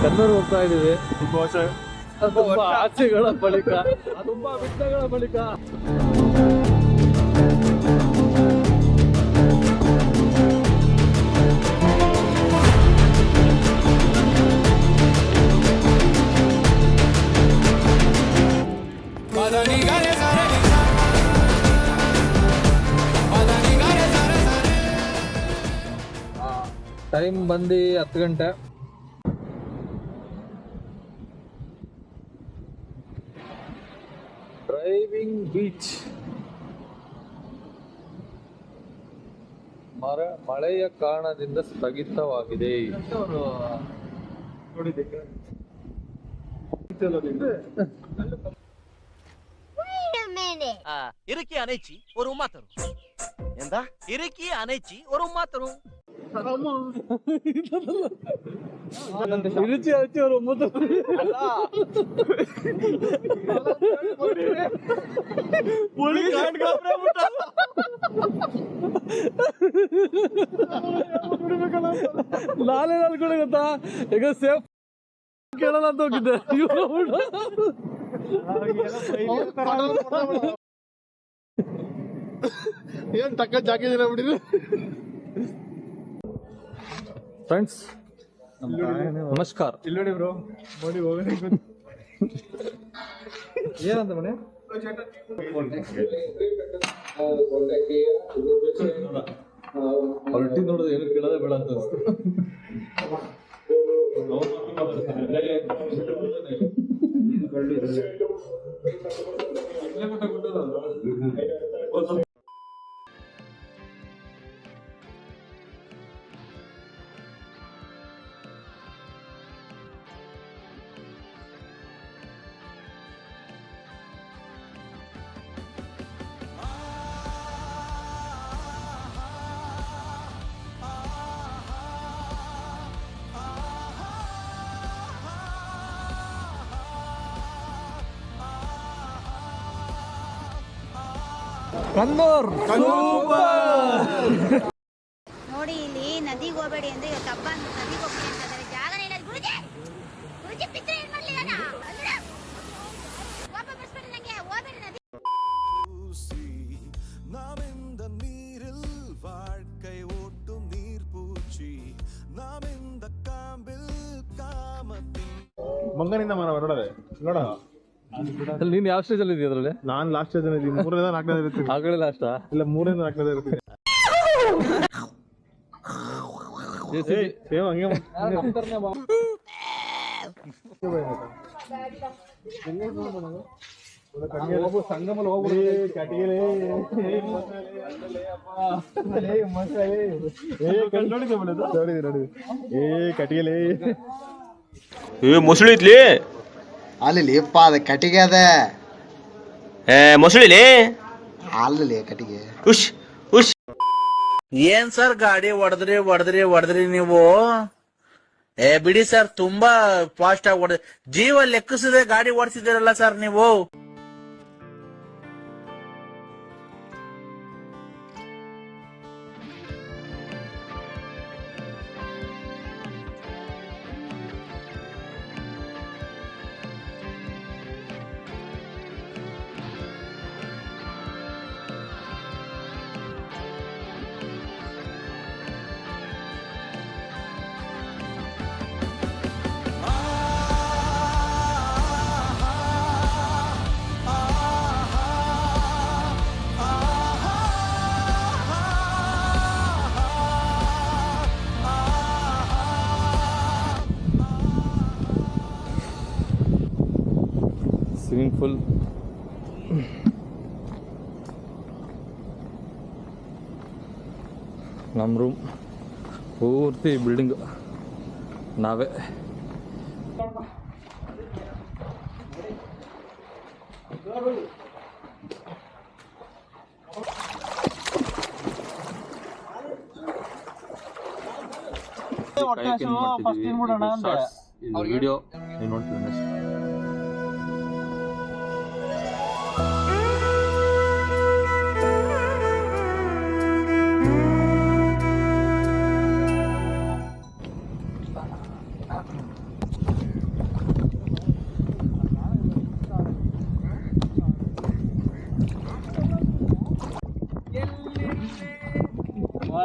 ಕನ್ನೂರು ಹೋಗ್ತಾ ಇದೀವಿ. ತುಂಬಾ ಆಸೆಗಳ ಬಳಿಕ, ತುಂಬಾ ವಿಘ್ನಗಳ ಬಳಿಕ. ಟೈಮ್ ಬಂದು 10 ಗಂಟೆ. Driving beach. ಮಳೆಯ ಕಾರಣದಿಂದ ಸ್ಥಗಿತವಾಗಿದೆ. ಇರಕಿ ಅನೇಚಿ ஒரு ಮಾತರು ಎಂದ ಇರಕಿ ಅನೇಚಿ ஒரு ಮಾತರು ರುಚಿ ಹಚ್ಚಿ ಅವರು ನಾನೇ ಅನ್ಕೊಂಡೆ ಗೊತ್ತಾ, ಈಗ ಸೇಫ್ ಕೇಳೋಣ ಅಂತ ಹೋಗಿದ್ದೆ. ಏನ್ ತಕ್ಕ ಜಾಕಿದಿರ ಬಿಡಿರಿ ಫ್ರೆಂಡ್ಸ್. ನಮಸ್ಕಾರ. ಇಲ್ಲಿ ಬ್ರೋ ನೋಡಿ ಹೋಗೋಣ. ಏನಂತ ಮನೆ ಹೊರಟಿ ನೋಡೋದು ಏನು ಕೇಳೋದೇ ಬೇಡ ಅಂತ ಕನ್ನೂರ್ ನೋಡಿ, ಇಲ್ಲಿ ನದಿಗೆ ಹೋಗಬೇಡಿ ಅಂದ್ರೆ ಇವತ್ತು ಹಬ್ಬ ಅಂತ ನದಿಗೆ ಹೋಗ್ಬೇಡಿ ಅಂತಂದ್ರೆ ಜಾಗನೇ ಇಲ್ಲ. ಗುರುಜಿ ಗುರುಜಿ ಪಿತ್ರ ಏನ್ ಮಾಡ್ಲಿ ನಾನು ವಾಪಸ್ ಬರ್ಬೇಡಿ, ನಂಗೆ ಹೋಗಬೇಡಿ ನದಿ. நாமெந்த நீரில் வாழ்க்கை ஓட்டும் நீர் பூச்சி நாமெந்த காம்பில் காமத்தின் ಮಂಗನಿಂದ ಮರ ಹೊರಡದೆ ನೋಡ. ನೀನ್ ಯಾವ ಸ್ಟೇಜ್ ಅಲ್ಲಿ ಇದೀಯ ಅದ್ರಲ್ಲಿ? ನಾನ್ ಲಾಸ್ಟ್ ಸ್ಟೇಜ್ ಅಲ್ಲಿ 3ರಿಂದ 4ನೇ ಇರ್ತೀನಿ. ಆಗಲೇ ಲಾಸ್ಟ್ ಇಲ್ಲ 3ರಿಂದ 4ನೇ ಇರ್ತೀನಿ. ಸೇಮ್ ಹಂಗೆ ಸಂಗಮಲ್ಲಿ ಹೋಗ್ಬಿಡಿ. ಕಟ್ಟಿಗೆಲೆ ಮೊಸಳಿ ಅಲ್ಲಿ ಅದ ಕಟ್ಟಿಗೆ ಅದ ಮೊಸಳಿಲಿ ಅಲ್ಲಿ ಕಟ್ಟಿಗೆ. ಉಶ್ ಉಶ್. ಏನ್ ಸರ್ ಗಾಡಿ ಹೊಡೆದ್ರಿ ನೀವು? ಬಿಡಿ ಸರ್, ತುಂಬಾ ಫಾಸ್ಟ್ ಆಗಿ ಹೊಡೆದ್ರಿ. ಜೀವ ಲೆಕ್ಕಿಸದೆ ಗಾಡಿ ಓಡಿಸಿದಿರಲ್ಲ ಸರ್ ನೀವು. Swimming pool. ನಮ್ಮ ರೂಮ್ ಪೂರ್ತಿ ಬಿಲ್ಡಿಂಗು ನಾವೇ. ವಿಡಿಯೋ ನೀವು ನೋಡ್ತೀವಿ ನೆಕ್ಸ್ಟ್.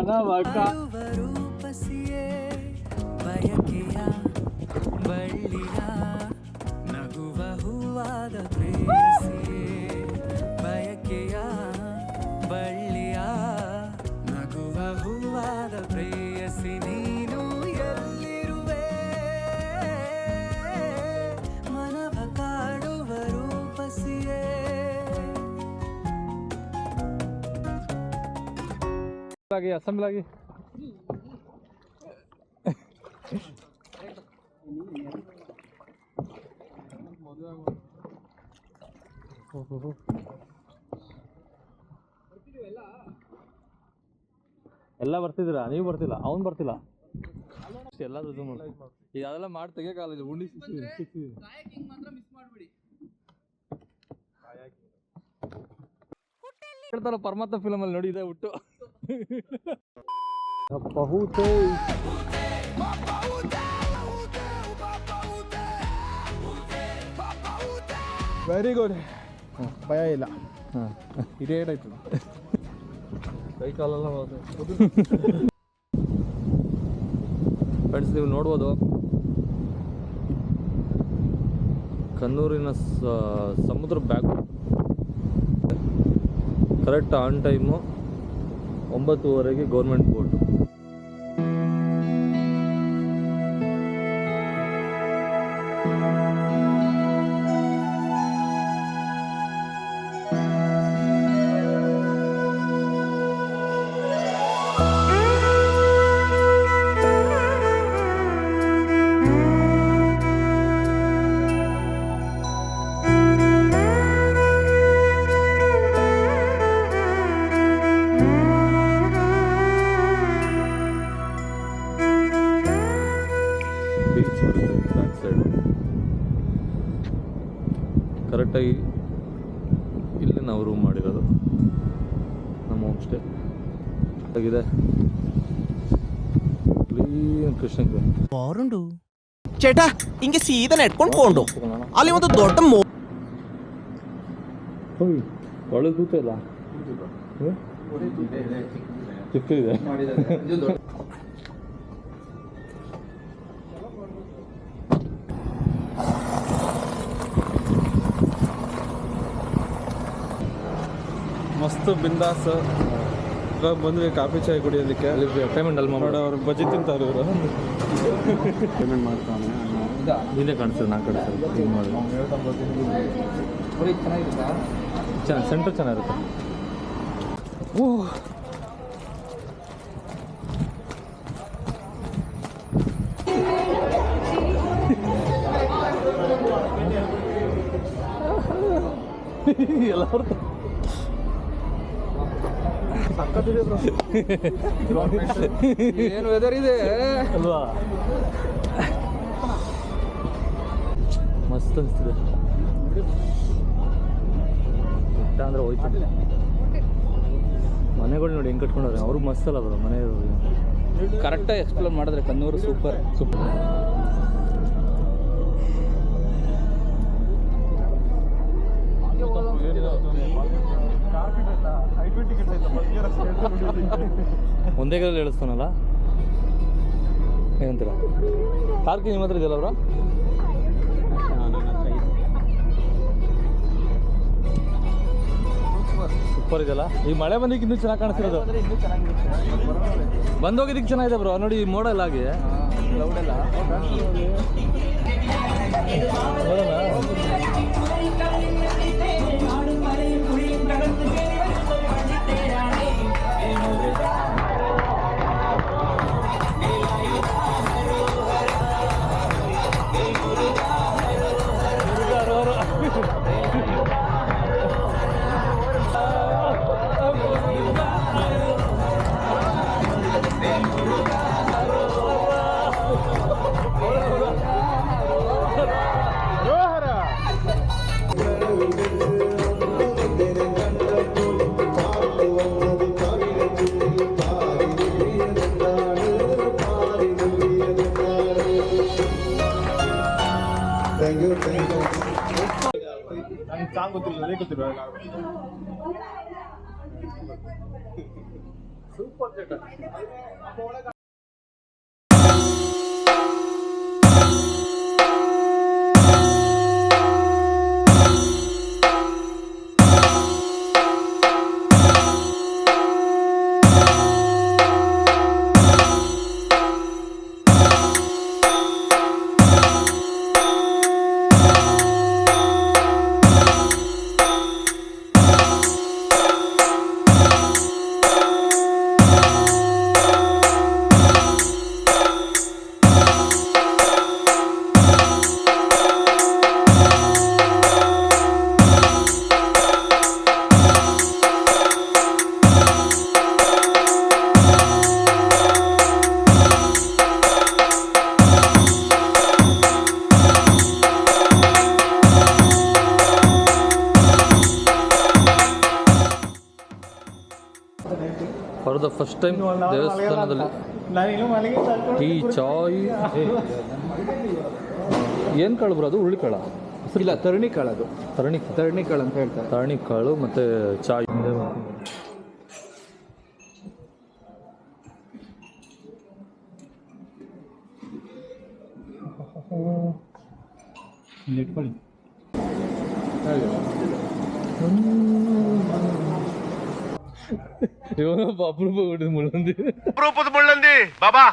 ಮನವಕ ರೂಪಸಿಯೇ ಬಯಕೆಯ ಬಳ್ಳಿಯ ನಗುವ ಹೂವಾದ ಪ್ರೇಯಸಿಯೇ ಬಯಕೆಯ ಬಳ್ಳಿಯ ನಗುವ ಹೂವಾದ ಪ್ರೇಯಸಿ ನೀನು ಎಲ್ಲಿರುವೆ ಮನವ ಕಾಡುವ ರೂಪಸಿಯೇ ಅಸೆಂಬ್ಲ್ ಆಗಿ ಎಲ್ಲ ಬರ್ತಿದ್ದೀರಾ? ನೀವು ಬರ್ತಿಲ್ಲ, ಅವ್ನು ಬರ್ತಿಲ್ಲ. ಎಲ್ಲ ಈಗ ಅದೆಲ್ಲ ಮಾಡಿ ತೆಗಿಯಕಾಲ ಉಂಡಿ ಹೇಳ್ತಾರ ಪರಮಾತ್ಮ ಫಿಲಮ್ ಅಲ್ಲಿ ನೋಡಿ ಇದೆ ಹುಟ್ಟು ವೆರಿ ಗುಡ್. ಭಯ ಇಲ್ಲ. ಇದೇ ಏನಾಯ್ತು ಕೈ ಕಾಲೆಲ್ಲ ಹೋದ. ಫ್ರೆಂಡ್ಸ್, ನೀವು ನೋಡ್ಬೋದು ಕಣ್ಣೂರಿನ ಸಮುದ್ರ ಬ್ಯಾಕ್ ಕರೆಕ್ಟ್ ಆನ್ ಟೈಮು 9:30ಗೆ ಗೌರ್ಮೆಂಟ್ ಬೋಟು. ಬೀಚ್ ಬರುತ್ತೆ ಬ್ಯಾಕ್ ಸೈಡು. ಕರೆಕ್ಟಾಗಿ ಇಲ್ಲಿ ನಾವು ರೂಮ್ ಮಾಡಿರೋದು, ನಮ್ಮ ಹೋಮ್ ಸ್ಟೇ ಆಗಿದೆ. ಕ್ಲೀನ್ ಕೃಷ್ಣಕ್ಕೆ ಬಾರುಂಡು ചേട്ടാ ಹಿಂಗೆ ಸೀದಾ ನೆಟ್ಕೊಂಡು ಕೊಂಡು ಅಲ್ಲಿ ಒಂದು ದೊಡ್ಡ ಒಳ್ಳೆ ತೂತ ಇಲ್ಲ, ಚಿಕ್ಕದಿದೆ. ಮಸ್ತ್ ಬಿಂದಾಸ್. ಇವಾಗ ಬಂದ್ವಿ ಕಾಫಿ ಚಾಯ್ ಕುಡಿಯೋದಕ್ಕೆ. ಅಲ್ಲಿ ಪೇಮೆಂಟ್ ಅಲ್ಲಿ ನೋಡಿ ಅವ್ರು ಬಜ್ಜಿ ತಿಂತಾರೆ ಇವರು. ಪೇಮೆಂಟ್ ಮಾಡ್ತಾನೆ ಇಲ್ಲೇ ಕಾಣಿಸ್ತದೆ. ನಾ ಕಡೆ ಚೆನ್ನಾಗಿ ಸೆಂಟ್ರ್ ಚೆನ್ನಾಗಿರುತ್ತೆ. ಎಲ್ಲ ಏನು ವೆದರ್ ಇದೆ ಅಲ್ವಾ? ಮಸ್ತ್ ಅನಿಸ್ತಿದೆ. ಬೆಟ್ಟ ಅಂದರೆ ಹೋಯ್ತು. ಮನೆಗಳು ನೋಡಿ ಹೆಂಗೆ ಕಟ್ಕೊಂಡವ್ರೆ. ಅವ್ರಿಗೆ ಮಸ್ತ್ ಅಲ್ಲ ಬರೋ ಮನೆ. ಕರೆಕ್ಟಾಗಿ ಎಕ್ಸ್ಪ್ಲೇನ್ ಮಾಡಿದ್ರೆ ಕಣ್ಣೂರು ಸೂಪರ್ ಸೂಪರ್. ಒಂದೇ ಕೈಯಲ್ಲಿ ಹೇಳಿಸ್ತಾನಲ್ಲ, ಏನಂತೀರ? ಕಾರ್ಕಿ ನಿಮ್ಮ ಹತ್ರ ಇದೆಯಲ್ಲ ಬ್ರೋ? ಸೂಪರ್ ಇದೆಯಲ್ಲ. ಈ ಮಳೆ ಬಂದಿಕ್ಕೆ ಇನ್ನೂ ಚೆನ್ನಾಗಿ ಕಾಣಿಸ್ತಿರೋದು. ಬಂದೋಗಿದ್ದಕ್ಕೆ ಚೆನ್ನಾಗಿದೆ ಬ್ರೋ. ನೋಡಿ ಈ ಮೋಡಲ್ ಆಗಿ ನೋಡೋಣ. ಫಾರ್ ದ ಫಸ್ಟ್ ಟೈಮ್ ದೇವಸ್ಥಾನದಲ್ಲಿ ಟೀ ಚಾಯ್. ಏನು ಕಾಳು ಬ್ರೋ ಅದು? ಹುರುಳಿ ಕಾಳ? ಇಲ್ಲ, ತರಣಿ ಕಾಳು ಅದು. ತರಣಿ ಕಾಳು ಅಂತ ಹೇಳ್ತಾರೆ. ತರಣಿ ಕಾಳು ಮತ್ತು ಚಾಯ್. ಇಟ್ಕೊಳ್ಳಿ. ಅಪರೂಪ ಮುಳ್ಳಂದಿ. ಮುಳ್ಳಂದಿ ಬಾಬಾ